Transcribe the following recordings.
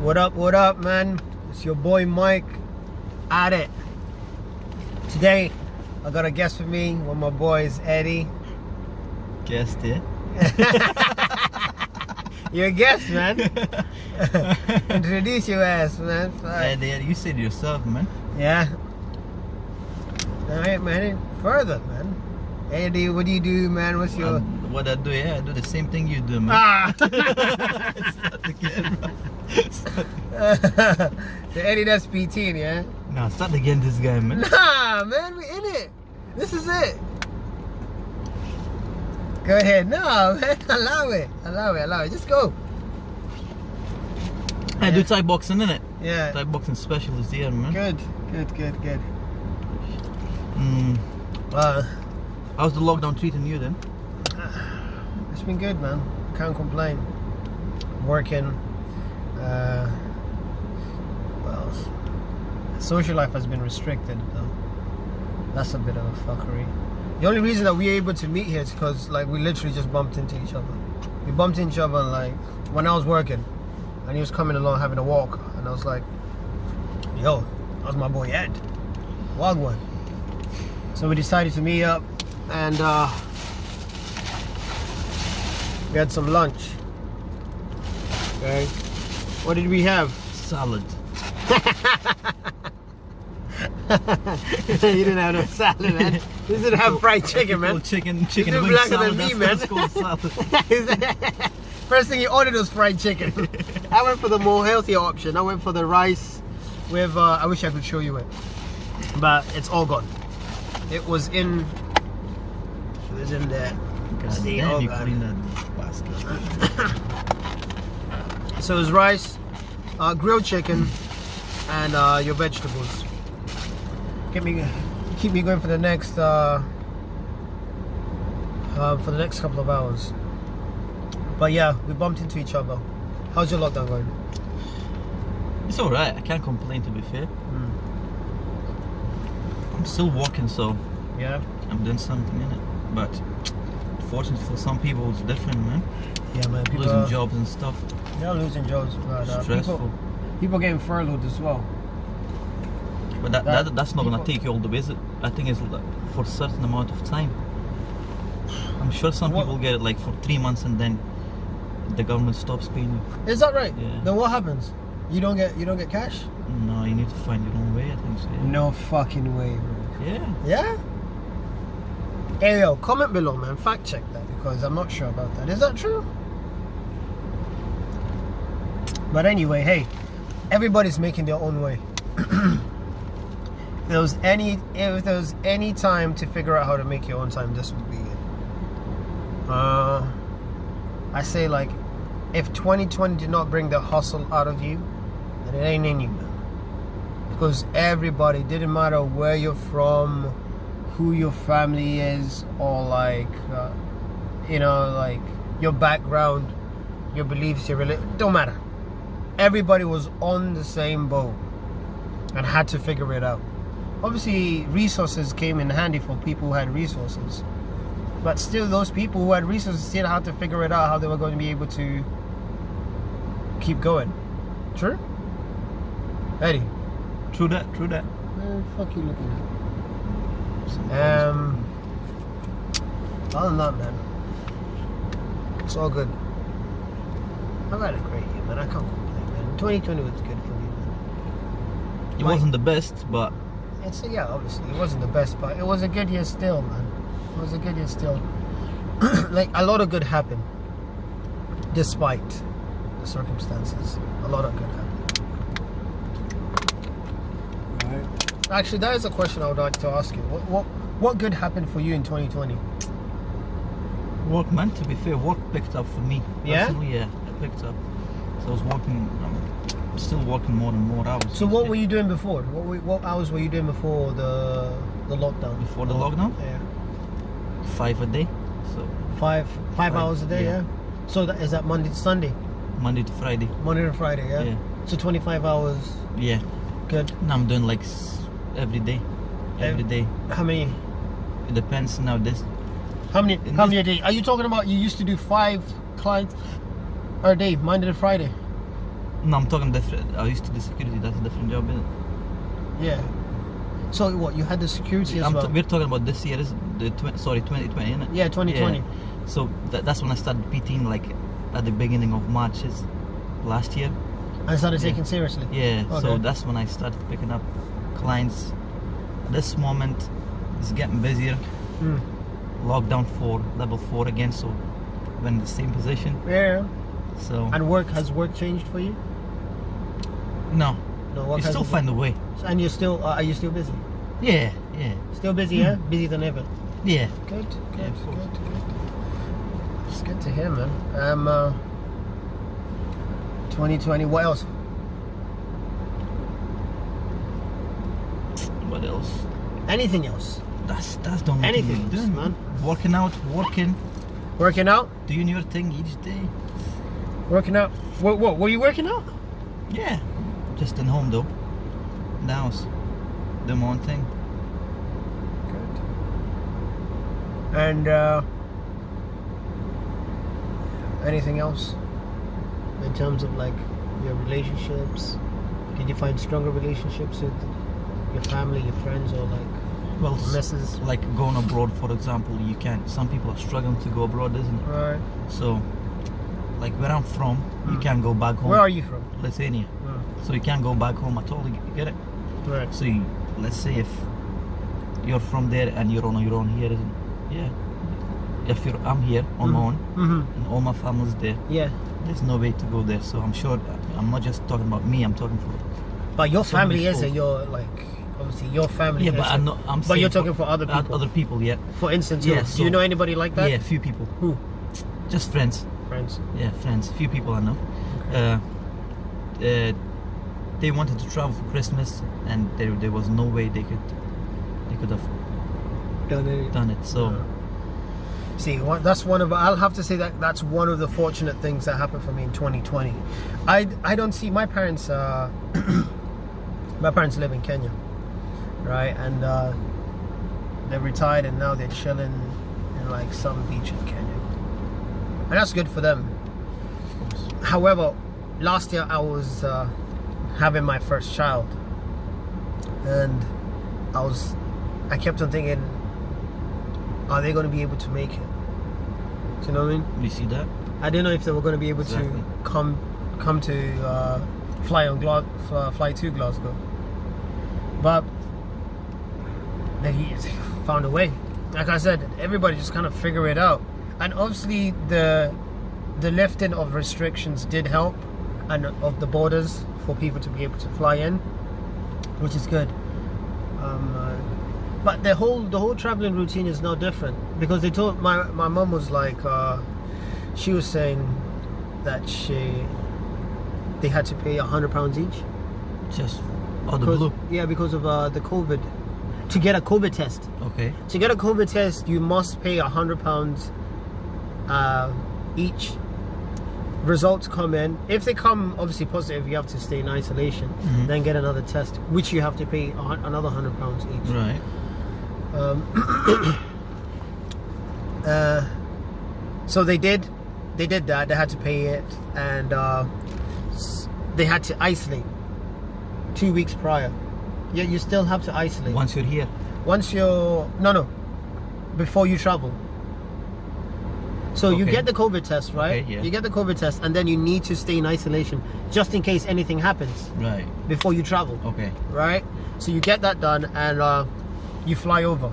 What up, man? It's your boy Mike at it. Today, I got a guest with me, one of my boys, Eddie. Guest, yeah? You're a guest, man. Introduce your ass, man. Eddie, you said yourself, man. Yeah. Alright, man. Further, man. Eddie, what do you do, man? What's your... What I do, yeah, I do the same thing you do, man. Ah! Start again, bro. The Eddie that's PT, yeah? Nah, start again, this guy, man. Nah, man, we in it. This is it. Go ahead. No, man, allow it. Just go. I do Thai boxing, innit? Yeah. Thai boxing specialist here, man. Good. How's the lockdown treating you then? It's been good, man. Can't complain. Working. What else? Social life has been restricted, though. That's a bit of a fuckery. The only reason that we're able to meet here is because, like, we literally just bumped into each other. We bumped into each other, like, when I was working, and he was coming along having a walk, and I was like, yo, that was my boy Ed. Wagwan. So we decided to meet up, and we had some lunch. Okay. What did we have? Salad. You didn't have no salad, man. You didn't have fried chicken, man. Chicken You're wing blacker salad, than me, that's man. called salad. First thing you ordered was fried chicken. I went for the more healthier option. I went for the rice with, I wish I could show you it. But it's all gone. It was in there. God damn, you put in that basket. So it was rice, grilled chicken, and your vegetables. Keep me going for the next couple of hours. But yeah, we bumped into each other. How's your lockdown going? It's alright, I can't complain, to be fair. I'm still working, so Yeah. I'm doing something in it. But fortunately for some people, it's different, man. Yeah, man. People Losing jobs and stuff. They're losing jobs, but Stressful. people getting furloughed as well. But that's not gonna take you all the way, is it? I think it's like for a certain amount of time. I'm sure some people get it like for 3 months and then the government stops paying you. Is that right? Yeah. Then what happens? You don't get cash? No, you need to find your own way, I think so. Yeah. No fucking way, bro. Yeah. Yeah? Hey yo, comment below, man. Fact check that because I'm not sure about that. Is that true? But anyway, hey, everybody's making their own way. If there was any time to figure out how to make your own time, this would be it. I say, like, if 2020 did not bring the hustle out of you, then it ain't in you, man. Because everybody, didn't matter where you're from, who your family is, or like, like your background, your beliefs, your religion, don't matter. Everybody was on the same boat and had to figure it out. Obviously, resources came in handy for people who had resources. But still, those people who had resources still had to figure it out how they were going to be able to keep going. True? Eddie? True that. Fuck you looking at? Other than that, man, it's all good. I've had a great year, man. I can't complain, man. 2020 was good for me, man. It wasn't the best, but Yeah, obviously it wasn't the best, but it was a good year still, man. It was a good year still. Like, a lot of good happened, despite the circumstances. A lot of good happened. Right. Actually, that is a question I would like to ask you. What good happened for you in 2020? work, man, to be fair, work picked up for me. Yeah? Personally, yeah, it picked up. So I was working, I'm still working more and more hours. So what were you doing before? What hours were you doing before the lockdown? Before the lockdown? Yeah. 5 a day. So Five hours a day, yeah? So is that Monday to Sunday? Monday to Friday. Monday to Friday, yeah? Yeah. So 25 hours. Yeah. Good. Now I'm doing like every day. Every day. How many? It depends now. How many a day? Are you talking about you used to do 5 clients a day, Monday to Friday? No, I'm talking different. I used to do security. That's a different job, isn't it? Yeah. So what? You had the security as well? We're talking about this year, is the 2020, isn't it? Yeah, 2020. Yeah. So that's when I started PTing, like at the beginning of March last year. And started taking seriously? Yeah. Okay. So that's when I started picking up clients. This moment is getting busier. Lockdown 4, level 4 again. So we're in the same position. Yeah. So. And has work changed for you? No. No. You still find a way. And you're still? Are you still busy? Yeah. Yeah. Still busy? Yeah. Busier than ever. Yeah. Good. Good. Yeah, Good. It's good to hear, man. 2020. What else? What else? Anything else? That's the only Anything thing else, you're doing, man. Working out, working out, doing your thing each day. working out. What? Were you working out? Yeah, just in home though. Now the one thing. Good. And anything else in terms of like your relationships? Did you find stronger relationships with your family, your friends, or like misses? Like going abroad, for example, you can't. Some people are struggling to go abroad, isn't it? Right. So, like where I'm from, you can't go back home. Where are you from? Lithuania. So you can't go back home at all. You get it? Right. So let's say if you're from there and you're on your own here, isn't it? Yeah. If I'm here on my own, and all my family's there, yeah, there's no way to go there. So I'm sure I'm not just talking about me. I'm talking for. But your family is you're like obviously your family. Yeah, is but I'm not. But you're talking for other people. Other people, yeah. For instance, yeah. Do you know anybody like that? Yeah, a few people. Who? Just friends. Friends. Yeah, friends. A few people I know. Okay. They wanted to travel for Christmas, and there was no way they could have done it. So. See, that's one of. I'll have to say that's one of the fortunate things that happened for me in 2020. I don't see my parents. My parents live in Kenya, right? And they're retired, and now they're chilling in like some beach in Kenya, and that's good for them. However, last year I was having my first child, and I kept on thinking, are they going to be able to make it? Do you know what I mean? You see that? I didn't know if they were going to be able to come to fly to Glasgow, but they found a way. Like I said, everybody just kind of figure it out, and obviously the lifting of restrictions did help, and of the borders for people to be able to fly in, which is good. But the whole traveling routine is now different, because they told my mom was like, she was saying that they had to pay £100 each. Just out the blue. Yeah, because of the COVID. To get a COVID test. Okay. To get a COVID test, you must pay £100 each. Results come in. If they come obviously positive, you have to stay in isolation. Then get another test, which you have to pay another £100 each. Right. So they did that. They had to pay it, and they had to isolate 2 weeks prior. Yeah, you still have to isolate once you're here. Before you travel. So you get the COVID test, right? Okay, yeah. You get the COVID test, and then you need to stay in isolation just in case anything happens. Right. Before you travel. Okay. Right. So you get that done, and you fly over.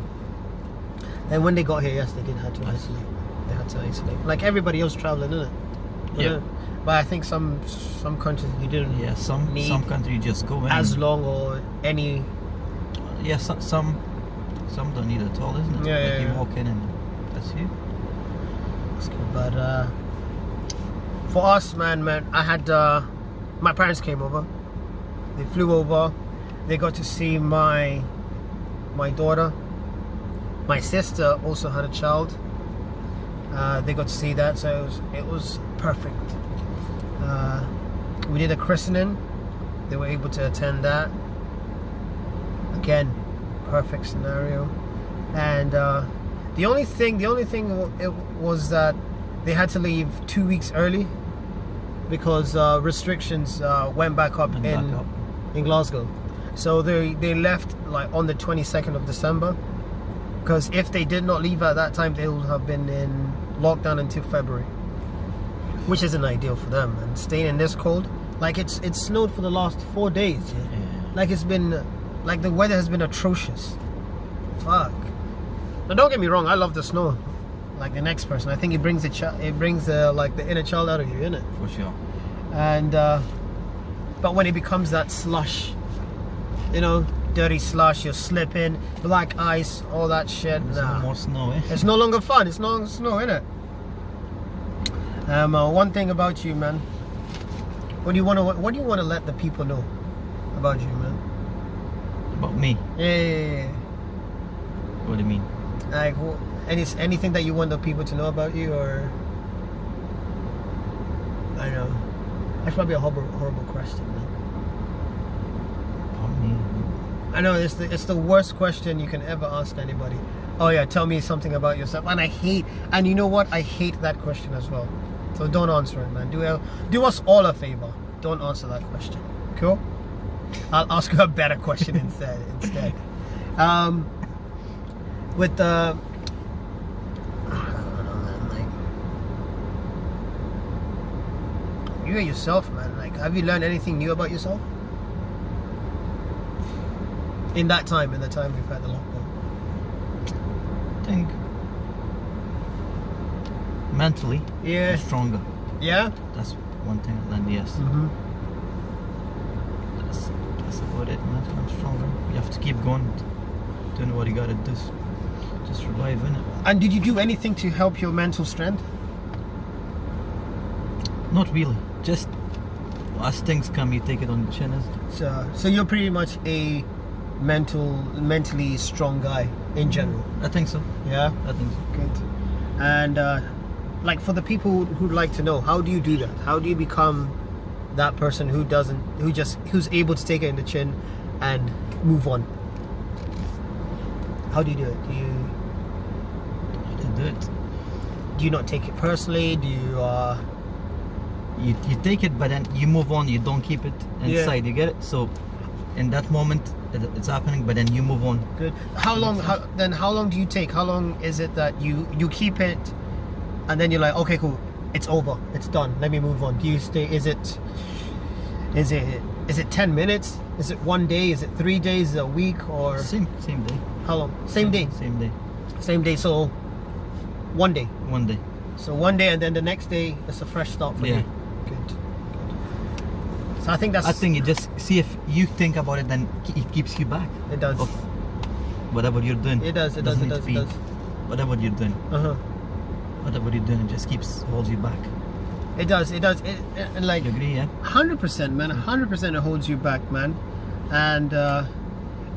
And when they got here, yes, they did have to isolate. They had to isolate, like everybody else traveling, isn't it? Yeah. But I think some countries you didn't. Yeah. Some countries just go in as long or any. Yeah. Some don't need it at all, isn't it? Yeah. Like you walk in and that's you. That's good. But for us, man, I had my parents came over. They flew over. They got to see my daughter. My sister also had a child. They got to see that, so it was perfect. We did a christening. They were able to attend that. Again, perfect scenario. And the only thing it was that they had to leave 2 weeks early, because restrictions went back up in Glasgow. So they left like on the 22nd of December, because if they did not leave at that time, they would have been in lockdown until February, which isn't ideal for them. And staying in this cold, like it's snowed for the last 4 days. Yeah? Like it's been, like the weather has been atrocious. Fuck. Now don't get me wrong, I love the snow. Like the next person, I think it brings like the inner child out of you, innit? For sure. And but when it becomes that slush, you know, dirty slush, you're slipping, black ice, all that shit. There's no more snow, eh? It's no longer fun. It's no longer snow, innit? One thing about you, man. What do you want to let the people know about you, man? About me? Yeah. What do you mean? Like, anything that you want the people to know about you, or I know. That's probably a horrible question, man. About me? I know it's the worst question you can ever ask anybody. Oh yeah, tell me something about yourself. And you know what? I hate that question as well. So don't answer it, man. Do us all a favor. Don't answer that question. Cool? I'll ask you a better question instead. With the I don't know, man, like you yourself, man. Like, have you learned anything new about yourself in the time we've had the lockdown? I think mentally, I'm stronger. Yeah, that's one thing I learned. Yes. Mm-hmm. That's about it. Mentally, I'm stronger. You have to keep going, doing what you gotta do. Just survive, innit? And did you do anything to help your mental strength? Not really. Just as things come, you take it on the chin. So you're pretty much a mentally strong guy in general. I think so. Yeah, I think so. Good. And like, for the people who'd like to know, how do you do that? How do you become that person who's able to take it in the chin and move on? How do you do it? How do you do it? Do you not take it personally? Do you you take it, but then you move on. You don't keep it inside. You get it? So in that moment, it's happening, but then you move on. Good. How long do you take? How long is it that you keep it, and then you're like, okay, cool, it's over, it's done, let me move on? Do you stay? Is it 10 minutes? Is it 1 day? Is it 3 days? Is it a week? Or same day? How long? Same day. Same day. So 1 day. 1 day. So 1 day, and then the next day it's a fresh start for you. Good. So I think you just see, if you think about it, then it keeps you back. It does. Of whatever you're doing. It does. Whatever you're doing. Whatever you're doing, it just holds you back. It does. And like, you agree, yeah? 100%, man. 100% it holds you back, man. And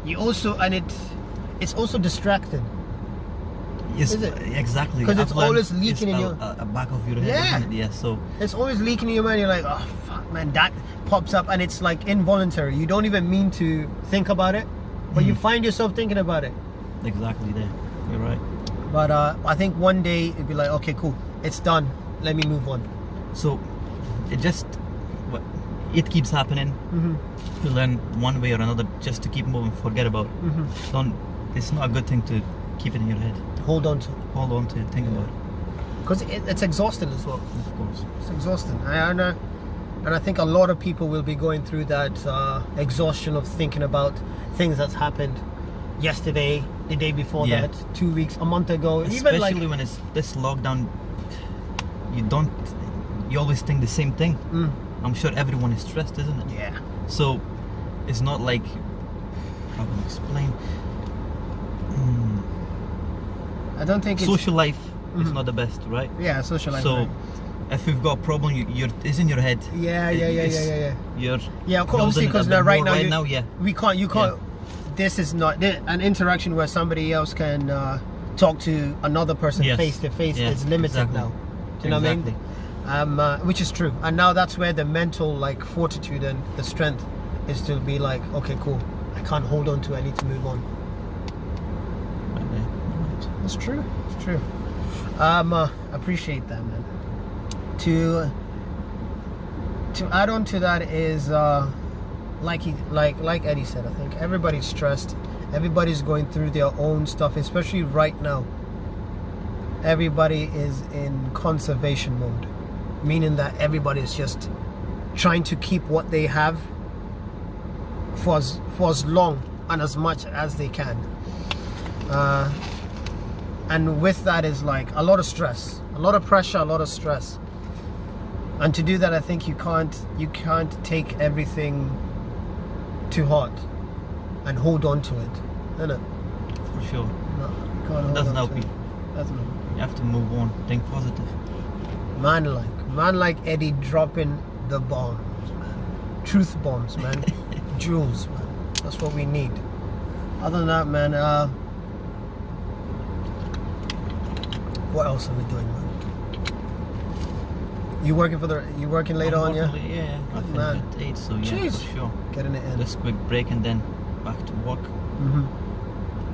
you also, it's also distracting. Yes, is it? Exactly. Because it's always leaking in your back of your head. Yeah. Isn't it? Yeah. So it's always leaking in your mind. You're like, oh fuck, man, that pops up, and it's like involuntary. You don't even mean to think about it, but you find yourself thinking about it. Exactly. There, you're right. But I think one day it'd be like, okay, cool, it's done. Let me move on. So it keeps happening. You learn one way or another just to keep moving. Forget about it. It's not a good thing to keep it in your head. Hold on to it. Think about it. Because it's exhausting as well. Of course. It's exhausting. And I think a lot of people will be going through that exhaustion of thinking about things that's happened yesterday, the day before that, 2 weeks, a month ago. Especially even when it's this lockdown, you always think the same thing. I'm sure everyone is stressed, isn't it? Yeah. So it's not like, how can I explain? I don't think social life is not the best, right? Yeah, social life. So right. if you've got a problem, it's in your head. Yeah. You're obviously, because right now, you can't. Yeah. This is not an interaction where somebody else can talk to another person face to face. It's limited now. Do you know what I mean? Which is true. And now that's where the mental fortitude and the strength is to be like, okay, cool, I can't hold on to it, I need to move on. It's true. It's true. Appreciate that, man. to add on to that is like Eddie said, I think everybody's stressed. Everybody's going through their own stuff, especially right now. Everybody is in conservation mode, meaning that everybody's just trying to keep what they have for as long and as much as they can. And with that is like a lot of stress, a lot of pressure, a lot of stress. And to do that, I think you can't take everything too hard and hold on to it, innit? For sure. No, you can't It doesn't hold on help to you. it. Doesn't help. You have to move on. Think positive. Man like Eddie dropping the bombs, man. Truth bombs, man. Jewels, man. That's what we need. Other than that, man, what else are we doing, man? You working later on, yeah? Yeah, I finish man. at 8, so yeah, Jeez. for sure. Getting it in. Just quick break and then back to work.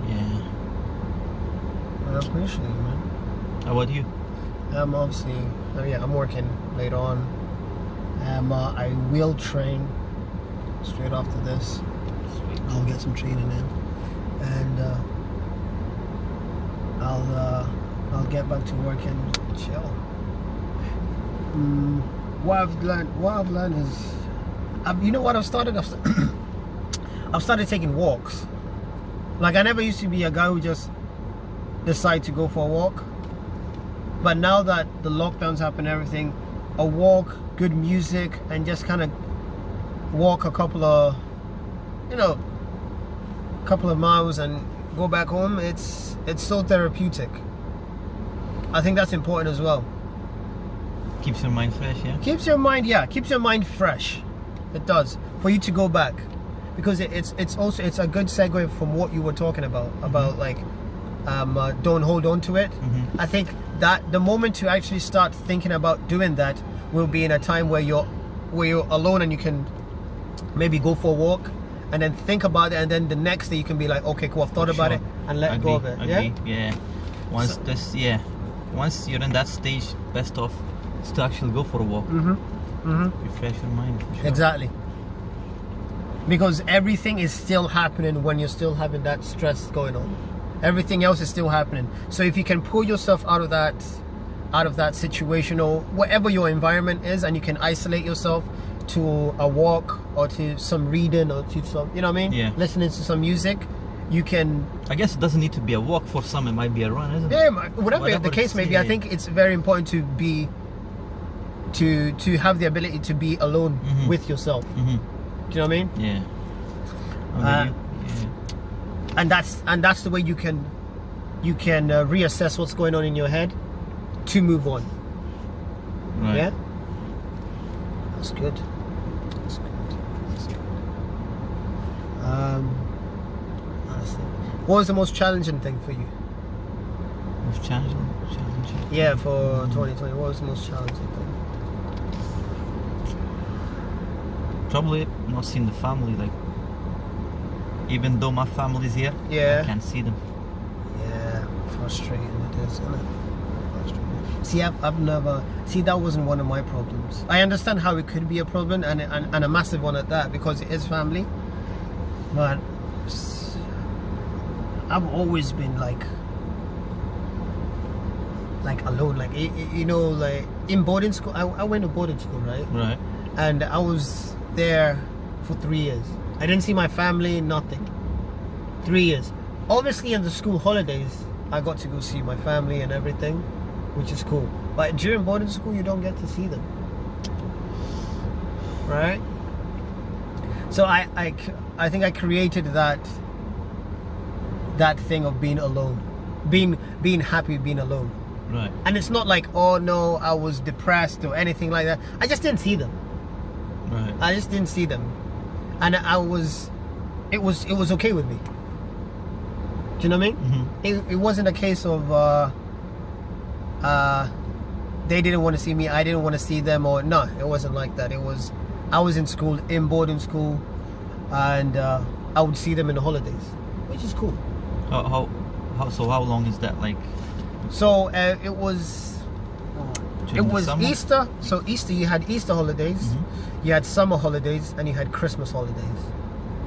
Yeah. I appreciate it, man. How about you? Obviously, I'm working later on. I will train straight after this. Sweet. I'll get some training in, and I'll get back to work and chill. What I've learned is, you know what I've started? I've started taking walks. Like, I never used to be a guy who just decide to go for a walk, but now that the lockdowns happen and everything, a walk, good music, and just kind of walk a couple of miles and go back home, it's so therapeutic. I think that's important as well. Keeps your mind fresh, yeah? Keeps your mind fresh. It does, for you to go back, because it's a good segue from what you were talking about like don't hold on to it. I think that the moment to actually start thinking about doing that will be in a time where you're alone and you can maybe go for a walk and then think about it, and then the next day you can be like, okay, cool, I've thought about it, and let go of it. Yeah. Once you're in that stage, best off is to actually go for a walk. Refresh your mind. For sure. Exactly. Because everything is still happening when you're still having that stress going on. Everything else is still happening. So if you can pull yourself out of that situation, or whatever your environment is, and you can isolate yourself to a walk or to some reading or to some, you know what I mean? Yeah. Listening to some music, you can. I guess it doesn't need to be a walk. For some, it might be a run, isn't it? Yeah, whatever the case may be. I think it's very important to have the ability to be alone with yourself. Do you know what I mean? Yeah. And that's the way you can reassess what's going on in your head to move on. Right. Yeah. That's good. Honestly, what was the most challenging thing for you? Most challenging. Yeah, for 2020, what was the most challenging thing? Probably not seeing the family. Like, even though my family's here, Yeah. I can't see them. Yeah, frustrating it is, isn't it? Frustrating. See, I've never... See, that wasn't one of my problems. I understand how it could be a problem, and a massive one at that, because it is family. But I've always been like alone. Like, you know, like in boarding school. I went to boarding school, right? Right. And I was there for 3 years. I didn't see my family, nothing. 3 years. Obviously, in the school holidays, I got to go see my family and everything, which is cool. But during boarding school, you don't get to see them, right? So I think I created that thing of being alone, being happy being alone. Right. And it's not like, oh no, I was depressed or anything like that. I just didn't see them. Right. I just didn't see them, and it was okay with me. Do you know what I mean? It wasn't a case of they didn't want to see me, I didn't want to see them, or no, it wasn't like that. It was, I was in school, in boarding school, and I would see them in the holidays, which is cool. So how long is that, like? So it was During the summer? Easter. So Easter, you had Easter holidays, you had summer holidays, and you had Christmas holidays.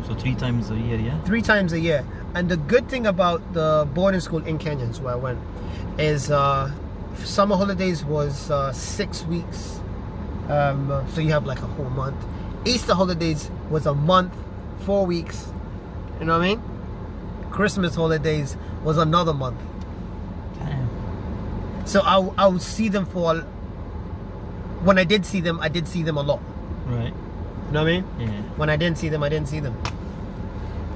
So 3 times a year, yeah? 3 times a year. And the good thing about the boarding school in Kenya, is where I went, is summer holidays was 6 weeks. So you have like a whole month. Easter holidays was a month, 4 weeks. You know what I mean? Christmas holidays was another month. Damn. So I would see them for, when I did see them a lot. Right. You know what I mean? Yeah. When I didn't see them, I didn't see them.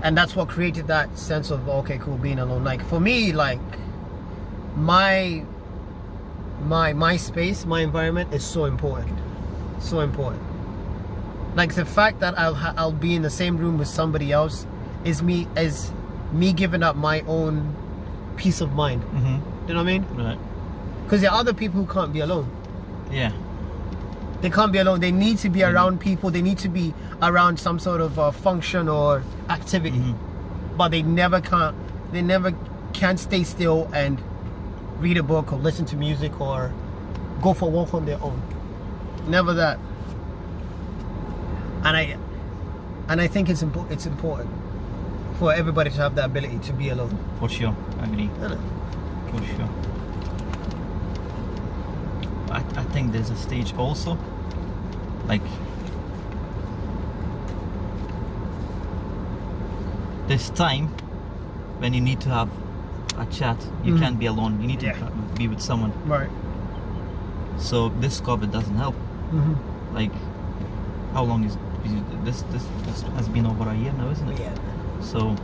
And that's what created that sense of, okay, cool, being alone. Like for me, like my space, my environment is so important. So important. Like the fact that I'll be in the same room with somebody else is me giving up my own peace of mind. Mm-hmm. You know what I mean? Right. Because there are other people who can't be alone. Yeah. They can't be alone. They need to be around people. They need to be around some sort of function or activity. Mm-hmm. But they never can stay still and read a book or listen to music or go for a walk on their own. Never that. And I think it's important for everybody to have the ability to be alone. For sure. I agree. I know. For sure. I think there's a stage also, like this time when you need to have a chat. You can't be alone. You need to be with someone. Right. So this COVID doesn't help. Mm-hmm. Like, how long is this has been over a year now, isn't it? Yeah. So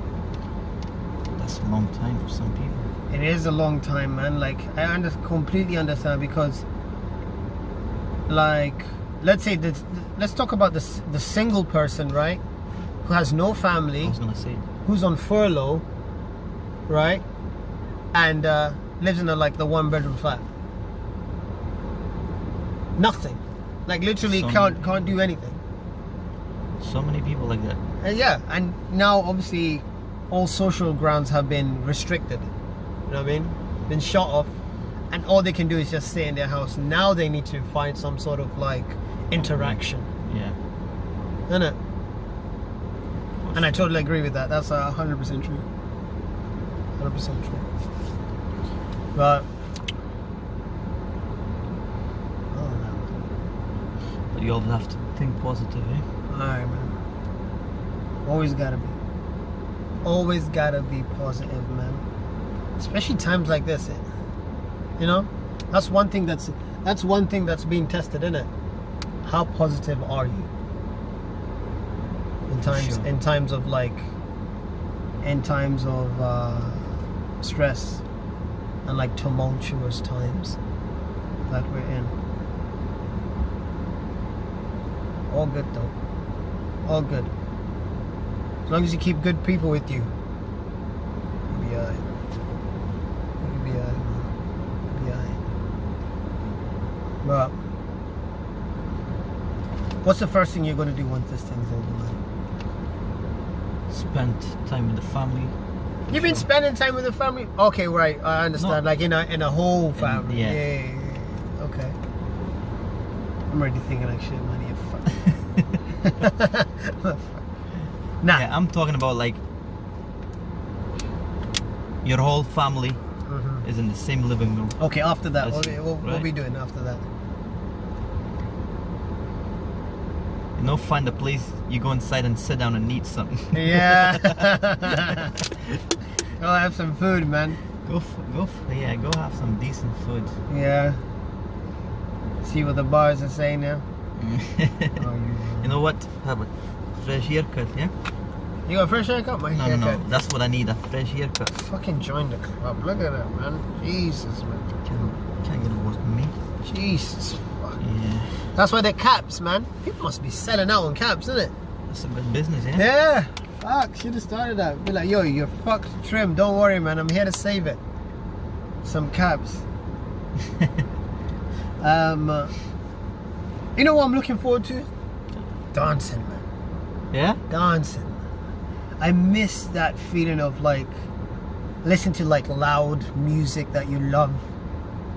that's a long time for some people. It is a long time, man. Like I completely understand, because like let's say that, let's talk about the single person, right, who has no family, I was gonna say, who's on furlough, right, and lives in like the 1-bedroom flat. Nothing, like literally can't do anything. So many people like that. Yeah, and now obviously all social grounds have been restricted. You know what I mean? Been shut off, and all they can do is just stay in their house. Now they need to find some sort of like interaction. Yeah. Isn't it? And I totally agree with that. That's 100% true. 100% true. But But you always have to think positive, eh? alright, man. Always gotta be positive, man. Especially times like this, you know. That's one thing that's being tested, isn't it? How positive are you in times of stress and like tumultuous times that we're in. All good though. All good. As long as you keep good people with you, you'll be alright. You'll be alright, man. You'll be alright. But what's the first thing you're gonna do once this thing's over, man? Spend time with the family. You've been spending time with the family? Okay, right. I understand. No. Like in a whole family. Yeah. Yeah. Okay. I'm already thinking like, shit, man, you fuck. Nah. Yeah, I'm talking about like your whole family is in the same living room. Okay, after that, That's what are we doing after that? You know, find a place, you go inside and sit down and eat something. Yeah. Go have some food, man. Go have some decent food. Yeah. See what the bars are saying now. You know what? Have a fresh haircut, yeah? You got a fresh haircut? My haircut. No. That's what I need, a fresh haircut. Fucking join the club. Look at that, man. Jesus, man. Can't get it worse than me. Jesus, fuck. Yeah. That's why they're caps, man. People must be selling out on caps, isn't it? That's a good business, yeah? Yeah. Fuck, should have started that. Be like, yo, you're fucked trim. Don't worry, man. I'm here to save it. Some caps. You know what I'm looking forward to? Dancing, man. Yeah? Dancing. I miss that feeling of like listen to like loud music that you love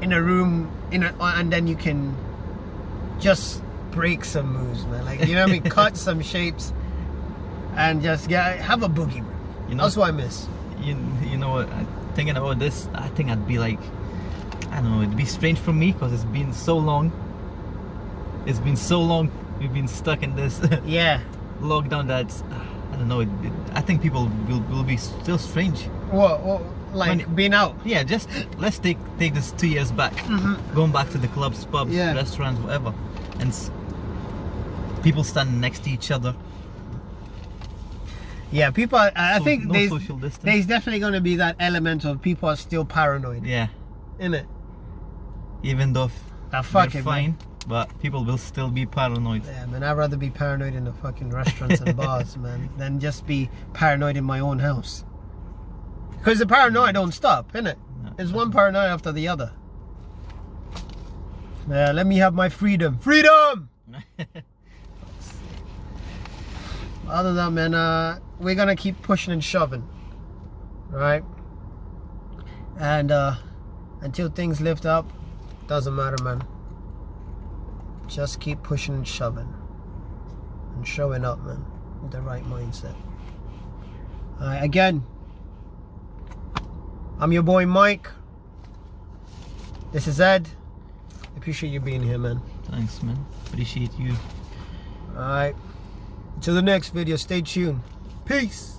in a room and then you can just break some moves, man. Like, you know what I mean? Cut some shapes and just have a boogie, bro. You know, that's what I miss. You know what? Thinking about this, I think I'd be like, I don't know, it'd be strange for me because it's been so long. It's been so long. We've been stuck in this lockdown that I don't know. I think people will be still strange. What like being out? Yeah, just let's take this 2 years back, going back to the clubs, pubs, restaurants, whatever, and people standing next to each other. Yeah, people. I think no social distance. There's definitely going to be that element of people are still paranoid. Yeah, innit? Even though they're fine, man. But people will still be paranoid. Yeah, man. I'd rather be paranoid in the fucking restaurants and bars, man, than just be paranoid in my own house. Because the paranoia don't stop, innit? No, it's one paranoia after the other. Yeah, let me have my freedom. Freedom! Other than that, man, we're gonna keep pushing and shoving, right? And until things lift up, doesn't matter, man. Just keep pushing and shoving and showing up, man, with the right mindset. Again, I'm your boy Mike. This is Ed. Appreciate you being here, man. Thanks, man. Appreciate you. Alright. Until the next video, stay tuned. Peace.